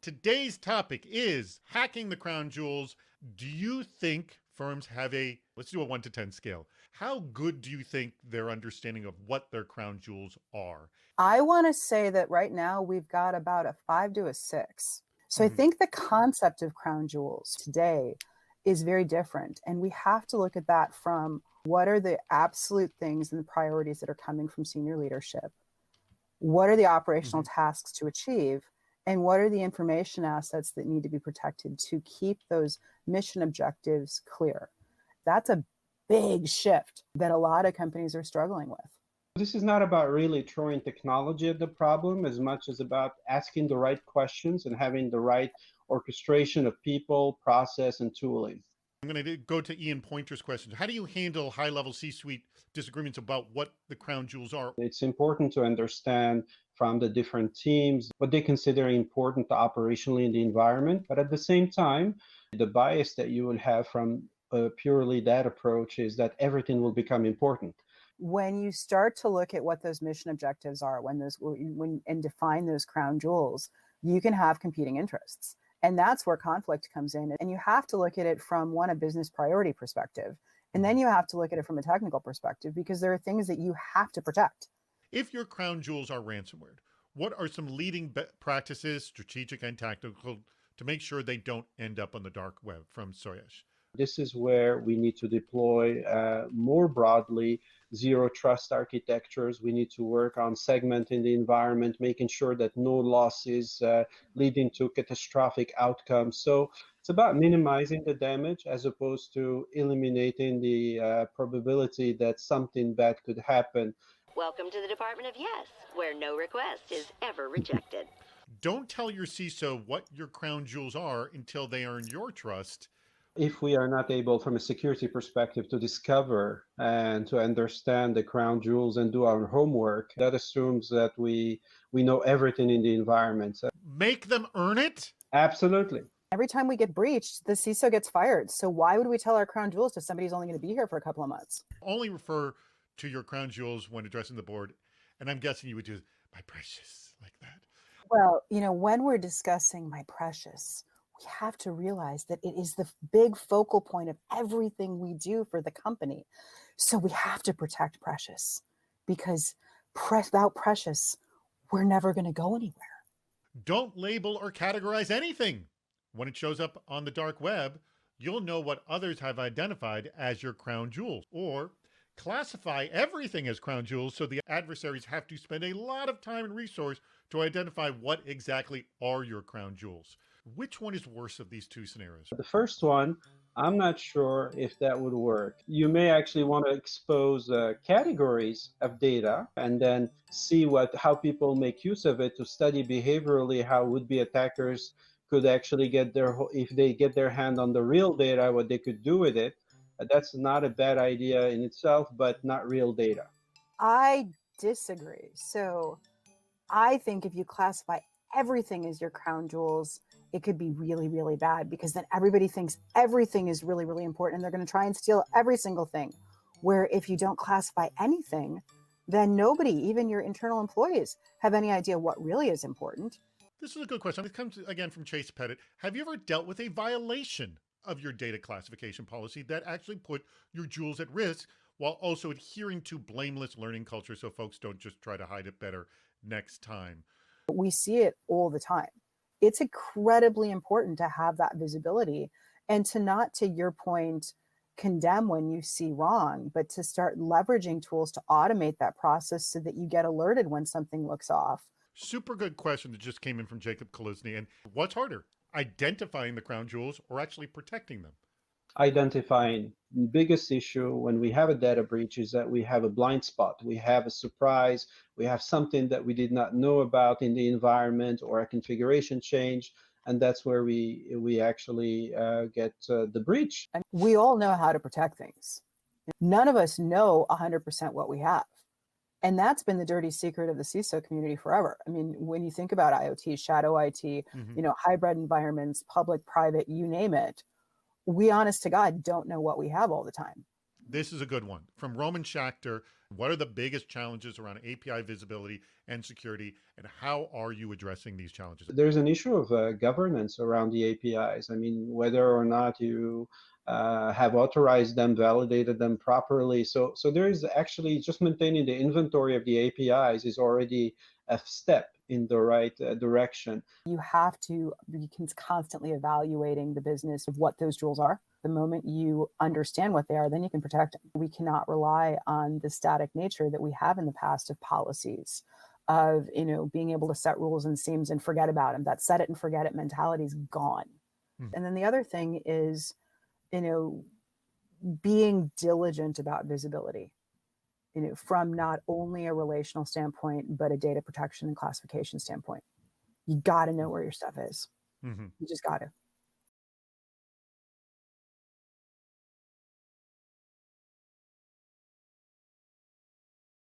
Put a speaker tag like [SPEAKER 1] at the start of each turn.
[SPEAKER 1] Today's topic is hacking the crown jewels. Do you think firms have let's do a 1 to 10 scale. How good do you think their understanding of what their crown jewels are?
[SPEAKER 2] I want to say that right now we've got about a 5 to a 6. So I
[SPEAKER 1] Mhm.
[SPEAKER 2] think the concept of crown jewels today is very different. And we have to look at that from what are the absolute things and the priorities that are coming from senior leadership? What are the operational
[SPEAKER 1] Mhm.
[SPEAKER 2] tasks to achieve? And what are the information assets that need to be protected to keep those mission objectives clear? That's a big shift that a lot of companies are struggling with.
[SPEAKER 3] This is not about really throwing technology at the problem as much as about asking the right questions and having the right orchestration of people, process, and tooling.
[SPEAKER 1] I'm going to go to Ian Pointer's question. How do you handle high-level C-suite disagreements about what the crown jewels are?
[SPEAKER 3] It's important to understand from the different teams what they consider important operationally in the environment, but at the same time, the bias that you will have from purely that approach is that everything will become important.
[SPEAKER 2] When you start to look at what those mission objectives are, when and define those crown jewels, you can have competing interests. And that's where conflict comes in. And you have to look at it from a business priority perspective. And then you have to look at it from a technical perspective because there are things that you have to protect.
[SPEAKER 1] If your crown jewels are ransomware, what are some leading practices, strategic and tactical, to make sure they don't end up on the dark web? From Soyesh.
[SPEAKER 3] This is where we need to deploy more broadly zero trust architectures. We need to work on segmenting the environment, making sure that no losses leading to catastrophic outcomes. So it's about minimizing the damage as opposed to eliminating the probability that something bad could happen.
[SPEAKER 4] Welcome to the Department of Yes, where no request is ever rejected.
[SPEAKER 1] Don't tell your CISO what your crown jewels are until they earn your trust.
[SPEAKER 3] If we are not able, from a security perspective, to discover and to understand the crown jewels and do our homework, that assumes that we know everything in the environment. So,
[SPEAKER 1] Make them earn it?
[SPEAKER 3] absolutely.
[SPEAKER 2] Every time we get breached, the CISO gets fired. So why would we tell our crown jewels to somebody who's only going to be here for a couple of months?
[SPEAKER 1] Only refer to your crown jewels when addressing the board. And I'm guessing you would do my precious like that.
[SPEAKER 2] Well, when we're discussing my precious, we have to realize that it is the big focal point of everything we do for the company. So we have to protect precious because without precious, we're never going to go anywhere.
[SPEAKER 1] Don't label or categorize anything. When it shows up on the dark web, you'll know what others have identified as your crown jewels. Or classify everything as crown jewels so the adversaries have to spend a lot of time and resource to identify what exactly are your crown jewels. Which one is worse of these two scenarios?
[SPEAKER 3] The first one, I'm not sure if that would work. You may actually want to expose categories of data and then see how people make use of it to study behaviorally how would-be attackers could actually if they get their hand on the real data, what they could do with it. That's not a bad idea in itself, but not real data.
[SPEAKER 2] I disagree. So I think if you classify everything as your crown jewels, it could be really, really bad because then everybody thinks everything is really, really important and they're going to try and steal every single thing. Where if you don't classify anything, then nobody, even your internal employees, have any idea what really is important.
[SPEAKER 1] This is a good question. It comes again from Chase Pettit. Have you ever dealt with a violation of your data classification policy that actually put your jewels at risk while also adhering to blameless learning culture so folks don't just try to hide it better next time?
[SPEAKER 2] We see it all the time. It's incredibly important to have that visibility and to not, to your point, condemn when you see wrong, but to start leveraging tools to automate that process so that you get alerted when something looks off.
[SPEAKER 1] Super good question that just came in from Jacob Kolisny. And what's harder, identifying the crown jewels or actually protecting them?
[SPEAKER 3] Identifying. The biggest issue when we have a data breach is that we have a blind spot. We have a surprise. We have something that we did not know about in the environment or a configuration change. And that's where we actually get the breach.
[SPEAKER 2] And we all know how to protect things. None of us know 100% what we have. And that's been the dirty secret of the CISO community forever. I mean, when you think about IoT, shadow IT, hybrid environments, public, private, you name it, we honest to God don't know what we have all the time.
[SPEAKER 1] This is a good one from Roman Schachter. What are the biggest challenges around API visibility and security, and how are you addressing these challenges?
[SPEAKER 3] There's an issue of governance around the APIs. I mean, whether or not you have authorized them, validated them properly. So there is actually just maintaining the inventory of the APIs is already a step in the right direction.
[SPEAKER 2] You have to be constantly evaluating the business of what those rules are. The moment you understand what they are, then you can protect them. We cannot rely on the static nature that we have in the past of policies, of being able to set rules and seams and forget about them. That set it and forget it mentality is gone. And then the other thing is, being diligent about visibility, from not only a relational standpoint, but a data protection and classification standpoint. You got to know where your stuff is. You just got to.